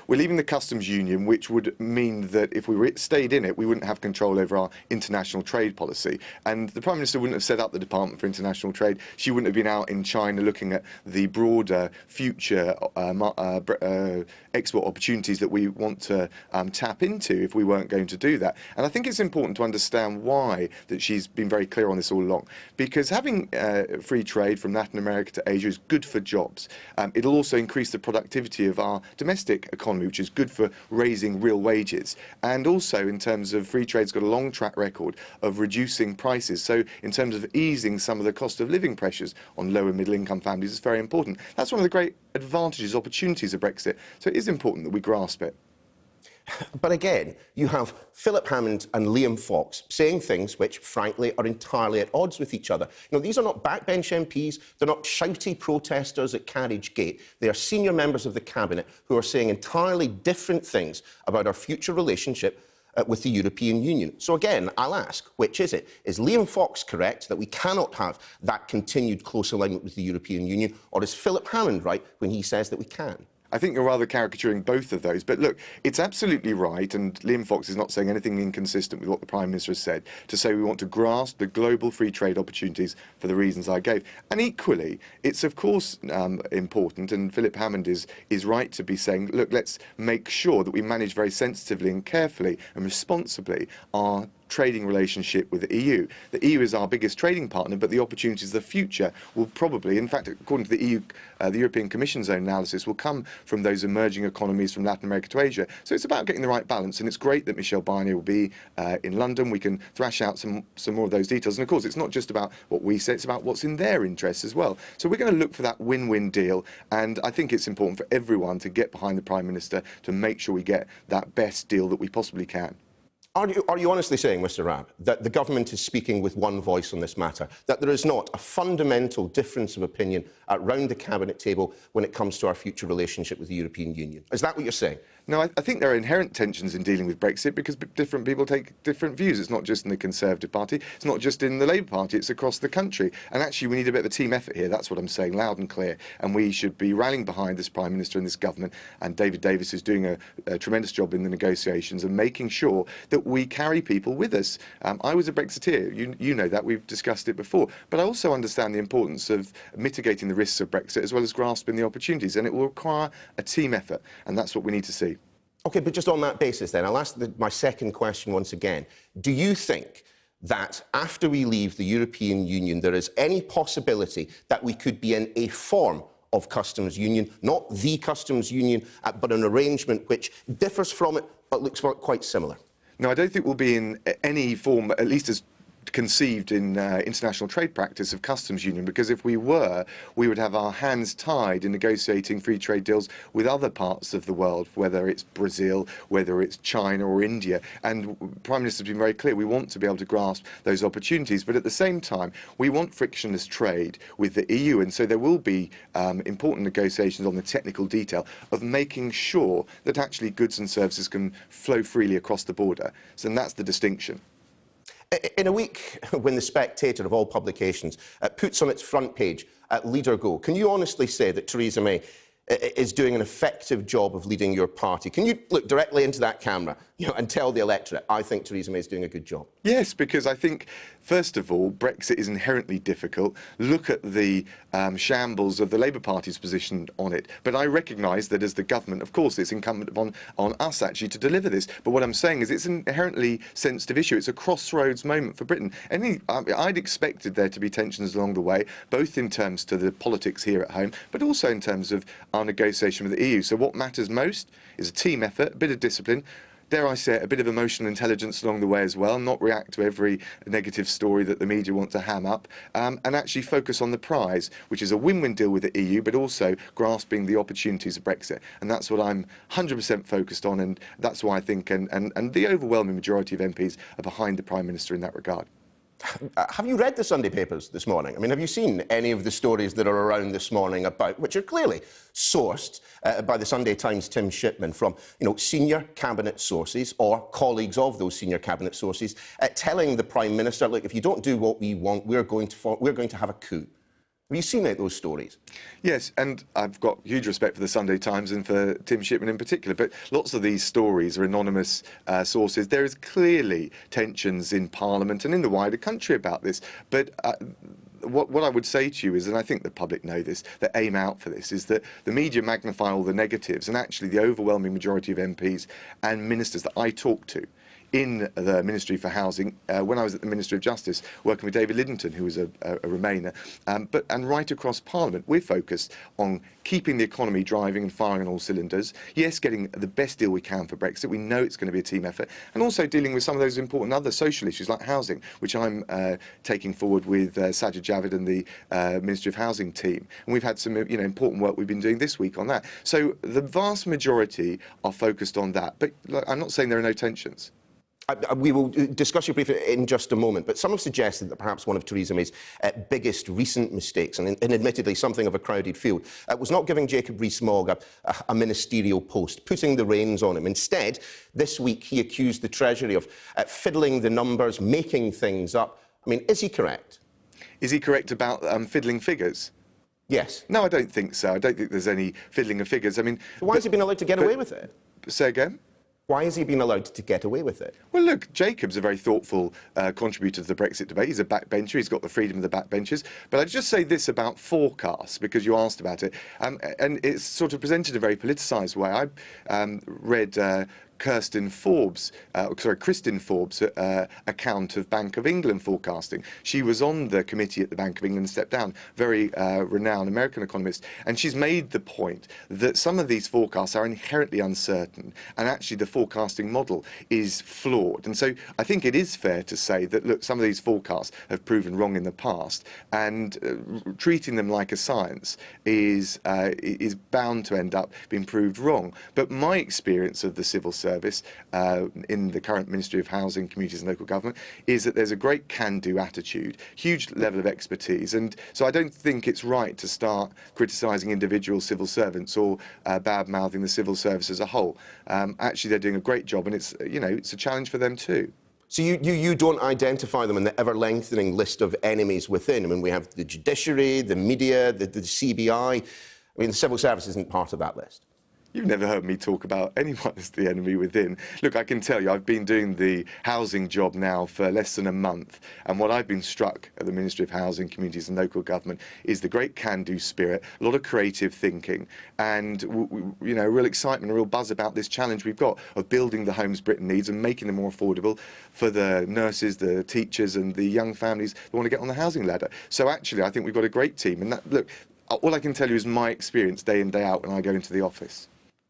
we're leaving the customs union, which would mean that if we stayed in it, we wouldn't have control over our international trade policy. And the Prime Minister wouldn't have set up the Department for International Trade. She wouldn't have been out in China looking at the broader future export opportunities that we want to tap into if we weren't going to do that. And I think it's important to understand why that she's been very clear on this all along. Because having free trade from Latin America to Asia is good for jobs. It'll also increase the productivity of our domestic economy, which is good for raising real wages. And also, in terms of free trade's got a long track record of reducing prices. So in terms of easing some of the cost of living pressures on lower middle income families, it's very important. That's one of the great advantages, opportunities of Brexit. So it is important that we grasp it. But again, you have Philip Hammond and Liam Fox saying things which, frankly, are entirely at odds with each other. You know, these are not backbench MPs, they're not shouty protesters at Carriage Gate. They are senior members of the Cabinet who are saying entirely different things about our future relationship with the European Union. So again, I'll ask, which is it? Is Liam Fox correct that we cannot have that continued close alignment with the European Union, or is Philip Hammond right when he says that we can? I think you're rather caricaturing both of those. But look, it's absolutely right, and Liam Fox is not saying anything inconsistent with what the Prime Minister has said, to say we want to grasp the global free trade opportunities for the reasons I gave. And equally, it's of course important, and Philip Hammond is right to be saying, look, let's make sure that we manage very sensitively and carefully and responsibly our trading relationship with the EU. The EU is our biggest trading partner, but the opportunities of the future will probably, in fact, according to the EU, the European Commission's own analysis, will come from those emerging economies from Latin America to Asia. So it's about getting the right balance, and it's great that Michel Barnier will be in London. We can thrash out some more of those details. And of course, it's not just about what we say, it's about what's in their interests as well. So we're going to look for that win-win deal, and I think it's important for everyone to get behind the Prime Minister to make sure we get that best deal that we possibly can. Are you honestly saying, Mr Raab, that the government is speaking with one voice on this matter, that there is not a fundamental difference of opinion around the Cabinet table when it comes to our future relationship with the European Union? Is that what you're saying? No, I think there are inherent tensions in dealing with Brexit because different people take different views. It's not just in the Conservative Party, it's not just in the Labour Party, it's across the country. And actually, we need a bit of a team effort here. That's what I'm saying, loud and clear. And we should be rallying behind this Prime Minister and this government. And David Davis is doing a tremendous job in the negotiations and making sure that we carry people with us. I was a Brexiteer. You know that. We've discussed it before. But I also understand the importance of mitigating the risks of Brexit as well as grasping the opportunities. And it will require a team effort. And that's what we need to see. OK, but just on that basis then, I'll ask my second question once again. Do you think that after we leave the European Union, there is any possibility that we could be in a form of customs union, not the customs union, but an arrangement which differs from it but looks quite similar? No, I don't think we'll be in any form, at least as conceived in international trade practice, of customs union, because if we were, we would have our hands tied in negotiating free trade deals with other parts of the world, whether it's Brazil, whether it's China or India. And Prime Minister's been very clear, we want to be able to grasp those opportunities, but at the same time, we want frictionless trade with the EU, and so there will be important negotiations on the technical detail of making sure that actually goods and services can flow freely across the border. So that's the distinction. In a week when the Spectator, of all publications, puts on its front page Leader Go, can you honestly say that Theresa May is doing an effective job of leading your party? Can you look directly into that camera, and tell the electorate, I think Theresa May is doing a good job? Yes, because I think, first of all, Brexit is inherently difficult. Look at the shambles of the Labour Party's position on it. But I recognise that as the government, of course, it's incumbent on us actually to deliver this. But what I'm saying is it's an inherently sensitive issue. It's a crossroads moment for Britain. I'd expected there to be tensions along the way, both in terms to the politics here at home, but also in terms of our negotiation with the EU. So what matters most is a team effort, a bit of discipline, dare I say it, a bit of emotional intelligence along the way as well, not react to every negative story that the media want to ham up, and actually focus on the prize, which is a win-win deal with the EU, but also grasping the opportunities of Brexit. And that's what I'm 100% focused on, and that's why I think, and the overwhelming majority of MPs are behind the Prime Minister in that regard. Have you read the Sunday papers this morning? I mean, have you seen any of the stories that are around this morning about, which are clearly sourced by the Sunday Times' Tim Shipman from, senior cabinet sources or colleagues of those senior cabinet sources, telling the Prime Minister, look, if you don't do what we want, we're going to have a coup. Have you seen those stories? Yes, and I've got huge respect for the Sunday Times and for Tim Shipman in particular, but lots of these stories are anonymous sources. There is clearly tensions in Parliament and in the wider country about this, but what I would say to you is, and I think the public know this, that aim out for this, is that the media magnify all the negatives, and actually the overwhelming majority of MPs and ministers that I talk to in the Ministry for Housing, when I was at the Ministry of Justice, working with David Lidington, who was a Remainer, and right across Parliament, we're focused on keeping the economy driving and firing on all cylinders. Yes, getting the best deal we can for Brexit. We know it's going to be a team effort, and also dealing with some of those important other social issues like housing, which I'm taking forward with Sajid Javid and the Ministry of Housing team. And we've had some important work we've been doing this week on that. So the vast majority are focused on that. But I'm not saying there are no tensions. We will discuss you briefly in just a moment, but some have suggested that perhaps one of Theresa May's biggest recent mistakes, and admittedly something of a crowded field, was not giving Jacob Rees-Mogg a ministerial post, putting the reins on him. Instead, this week he accused the Treasury of fiddling the numbers, making things up. I mean, is he correct? Is he correct about fiddling figures? Yes. No, I don't think so. I don't think there's any fiddling of figures. I mean, so why has he been allowed to get away with it? Say again? Why has he been allowed to get away with it? Well, look, Jacob's a very thoughtful contributor to the Brexit debate. He's a backbencher. He's got the freedom of the backbenchers. But I'd just say this about forecasts, because you asked about it. And it's sort of presented in a very politicised way. I read Kristin Forbes' account of Bank of England forecasting. She was on the committee at the Bank of England and stepped down, very renowned American economist, and she's made the point that some of these forecasts are inherently uncertain, and actually the forecasting model is flawed. And so I think it is fair to say that, look, some of these forecasts have proven wrong in the past, and treating them like a science is bound to end up being proved wrong. But my experience of the civil service in the current Ministry of Housing, Communities and Local Government is that there's a great can-do attitude, huge level of expertise, and so I don't think it's right to start criticising individual civil servants or bad-mouthing the civil service as a whole. Actually, they're doing a great job, and it's a challenge for them too. So you don't identify them in the ever-lengthening list of enemies within? I mean, we have the judiciary, the media, the CBI. I mean, the civil service isn't part of that list. You've never heard me talk about anyone as the enemy within. Look, I can tell you, I've been doing the housing job now for less than a month, and what I've been struck at the Ministry of Housing, Communities and Local Government is the great can-do spirit, a lot of creative thinking, and real excitement, a real buzz about this challenge we've got of building the homes Britain needs and making them more affordable for the nurses, the teachers and the young families that want to get on the housing ladder. So actually, I think we've got a great team, and look, all I can tell you is my experience day in, day out when I go into the office.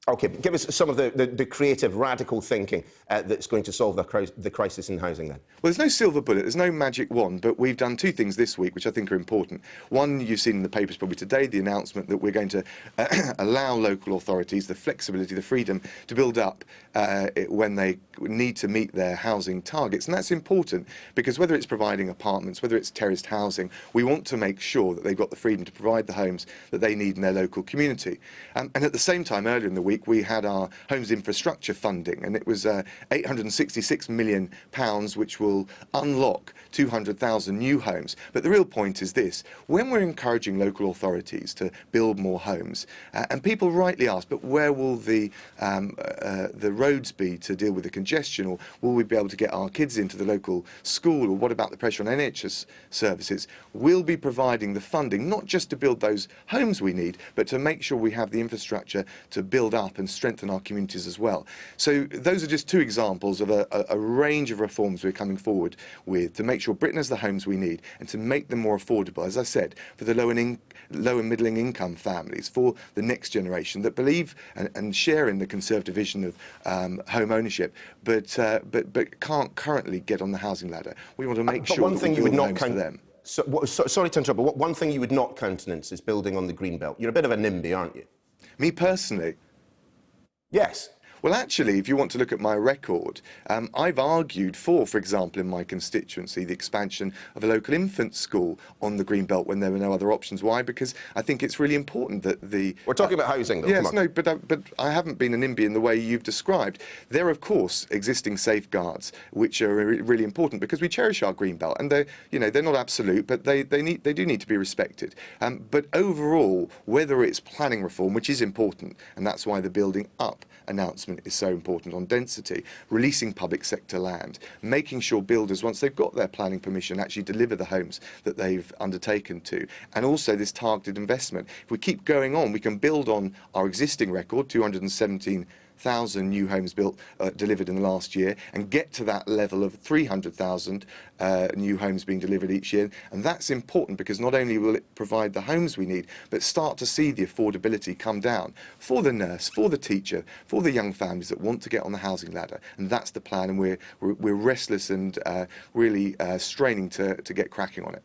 OK, give us some of the creative, radical thinking that's going to solve the crisis in housing, then. Well, there's no silver bullet, there's no magic wand, but we've done two things this week which I think are important. One, you've seen in the papers probably today, the announcement that we're going to allow local authorities the flexibility, the freedom to build up when they need to meet their housing targets. And that's important because whether it's providing apartments, whether it's terraced housing, we want to make sure that they've got the freedom to provide the homes that they need in their local community. And at the same time, earlier in the week, we had our homes infrastructure funding, and it was £866 million, which will unlock 200,000 new homes. But the real point is this: when we're encouraging local authorities to build more homes, and people rightly ask, but where will the roads be to deal with the congestion, or will we be able to get our kids into the local school, or what about the pressure on NHS services? We'll be providing the funding, not just to build those homes we need, but to make sure we have the infrastructure to build up and strengthen our communities as well. So those are just two examples of a range of reforms we're coming forward with to make sure Britain has the homes we need and to make them more affordable, as I said, for the low and middling income families, for the next generation that believe and share in the Conservative vision of home ownership, but can't currently get on the housing ladder. We want to make sure that we build homes for them. Sorry to interrupt, but one thing you would not countenance is building on the green belt. You're a bit of a NIMBY, aren't you? Me personally? Yes. Well, actually, if you want to look at my record, I've argued for example, in my constituency, the expansion of a local infant school on the Greenbelt when there were no other options. Why? Because I think it's really important that the... We're talking about housing, though. Yes, no, but I haven't been an NIMBY in the way you've described. There are, of course, existing safeguards which are really important because we cherish our Greenbelt, and they're not absolute, but they do need to be respected. But overall, whether it's planning reform, which is important, and that's why the building up announcement is so important on density, releasing public sector land, making sure builders, once they've got their planning permission, actually deliver the homes that they've undertaken to, and also this targeted investment. If we keep going on, we can build on our existing record, 217,000 new homes built, delivered in the last year, and get to that level of 300,000 new homes being delivered each year. And that's important because not only will it provide the homes we need, but start to see the affordability come down for the nurse, for the teacher, for the young families that want to get on the housing ladder. And that's the plan, and we're restless and really straining to get cracking on it.